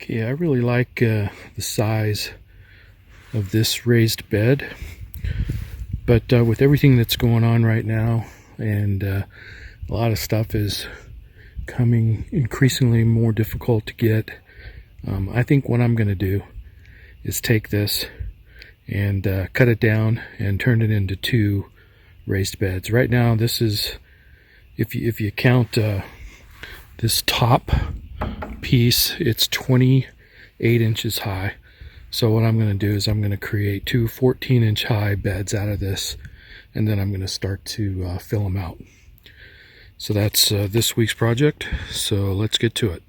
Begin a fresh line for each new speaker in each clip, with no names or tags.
Okay, I really like the size of this raised bed, but with everything that's going on right now, and a lot of stuff is coming increasingly more difficult to get, I think what I'm going to do is take this and cut it down and turn it into two raised beds. Right now, this is, if you count this top piece, it's 28 inches high. So what I'm going to do is I'm going to create two 14-inch high beds out of this, and then I'm going to start to fill them out. So that's this week's project, so let's get to it.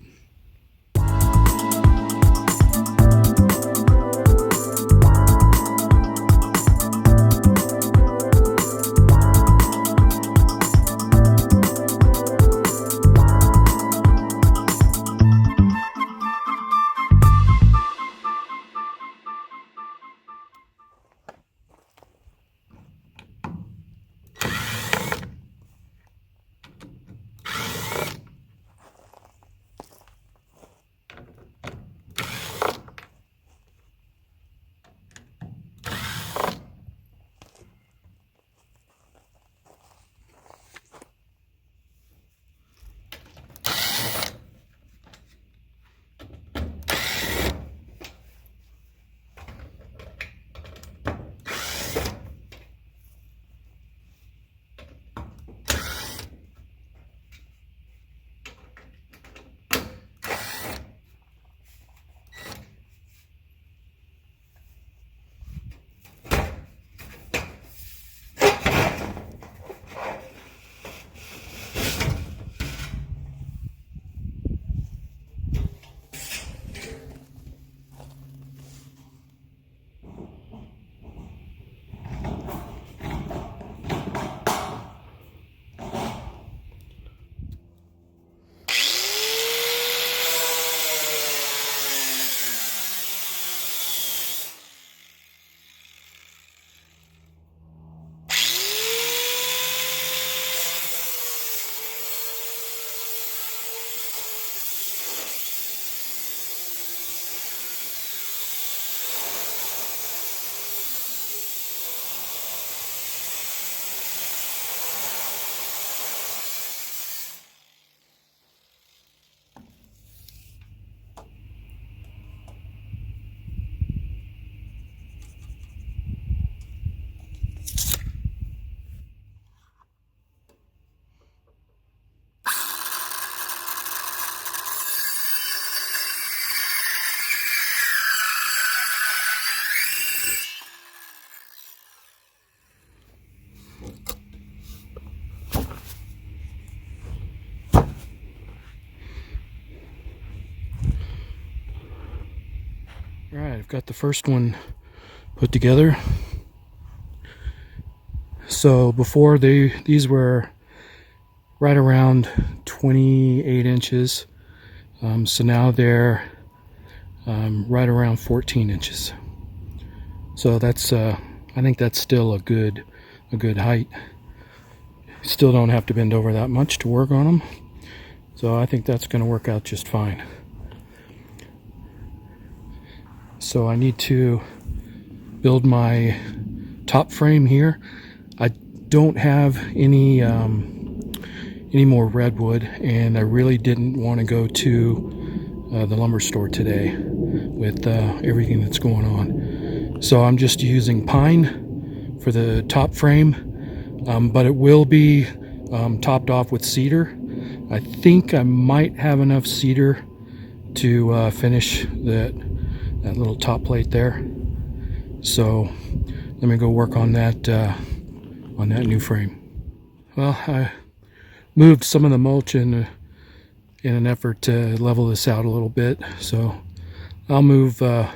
All right, I've got the first one put together. So before, these were right around 28 inches. So now they're right around 14 inches. So that's I think that's still a good height. Still don't have to bend over that much to work on them. So I think that's going to work out just fine. So I need to build my top frame here. I don't have any more redwood, and I really didn't want to go to the lumber store today with everything that's going on. So I'm just using pine for the top frame, but it will be topped off with cedar. I think I might have enough cedar to finish that little top plate there. So let me go work on that new frame. Well, I moved some of the mulch in an effort to level this out a little bit. So I'll move the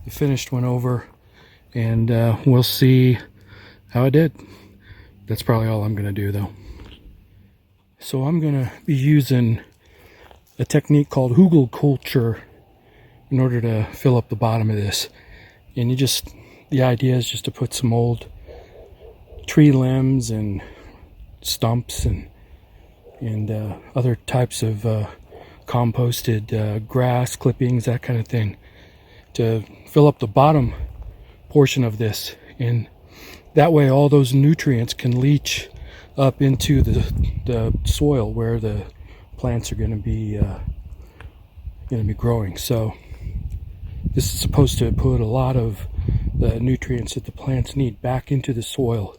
finished one over, and we'll see how I did. That's probably all I'm going to do, though. So I'm going to be using a technique called Hügelkultur in order to fill up the bottom of this. And the idea is just to put some old tree limbs and stumps and other types of composted grass clippings, that kind of thing, to fill up the bottom portion of this, and that way all those nutrients can leach up into the soil where the plants are going to be growing. So this is supposed to put a lot of the nutrients that the plants need back into the soil,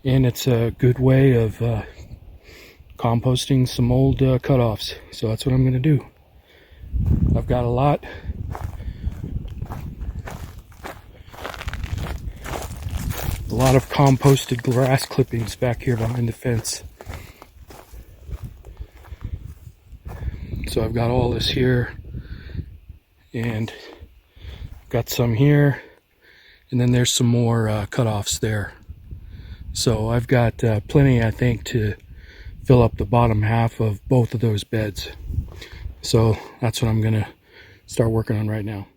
and it's a good way of composting some old cutoffs. So that's what I'm going to do. I've got a lot of composted grass clippings back here behind the fence. So I've got all this here, and I've got some here, and then there's some more cutoffs there. So I've got plenty, I think, to fill up the bottom half of both of those beds. So that's what I'm gonna start working on right now.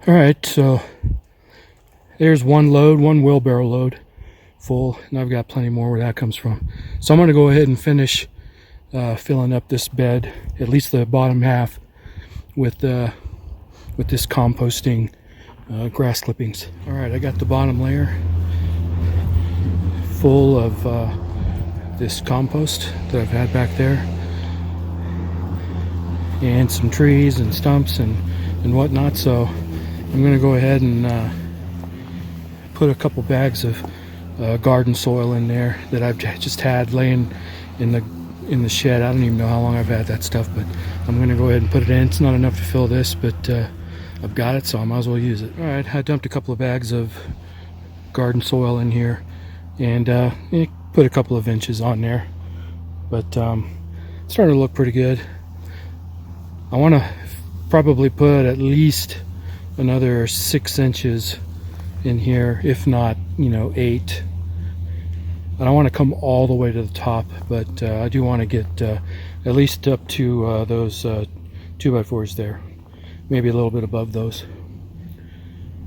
All right, so there's one load, one wheelbarrow load full, and I've got plenty more where that comes from. So I'm going to go ahead and finish filling up this bed, at least the bottom half, with this composting grass clippings. All right, I got the bottom layer full of this compost that I've had back there, and some trees and stumps and whatnot. So I'm going to go ahead and put a couple bags of garden soil in there that I've just had laying in the shed. I don't even know how long I've had that stuff, but I'm going to go ahead and put it in. It's not enough to fill this, but I've got it, so I might as well use it. All right, I dumped a couple of bags of garden soil in here, and put a couple of inches on there, but it's starting to look pretty good. I want to probably put at least another 6 inches in here, if not 8. I don't want to come all the way to the top, but I do want to get at least up to those 2x4s there, maybe a little bit above those.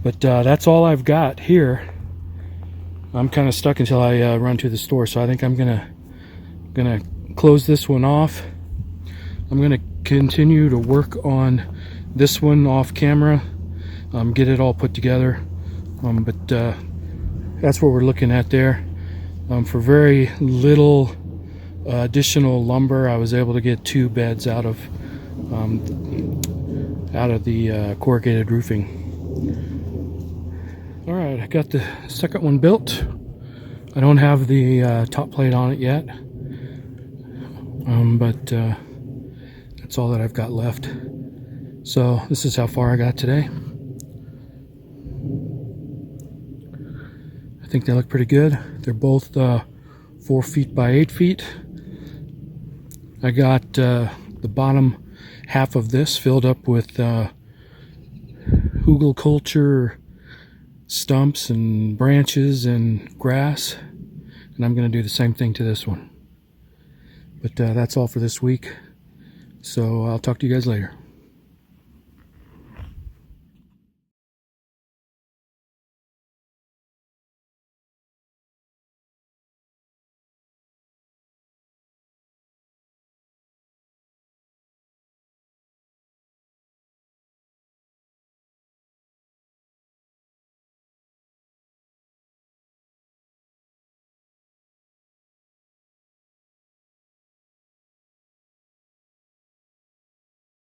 But that's all I've got here. I'm kind of stuck until I run to the store, so I think I'm gonna close this one off. I'm gonna continue to work on this one off camera, get it all put together, but that's what we're looking at there. For very little additional lumber, I was able to get 2 beds out of the corrugated roofing. All right, I got the second one built. I don't have the top plate on it yet, but that's all that I've got left. So this is how far I got today. I think they look pretty good. They're both 4 feet by 8 feet. I got the bottom half of this filled up with Hügelkultur stumps and branches and grass, and I'm going to do the same thing to this one. But that's all for this week, so I'll talk to you guys later.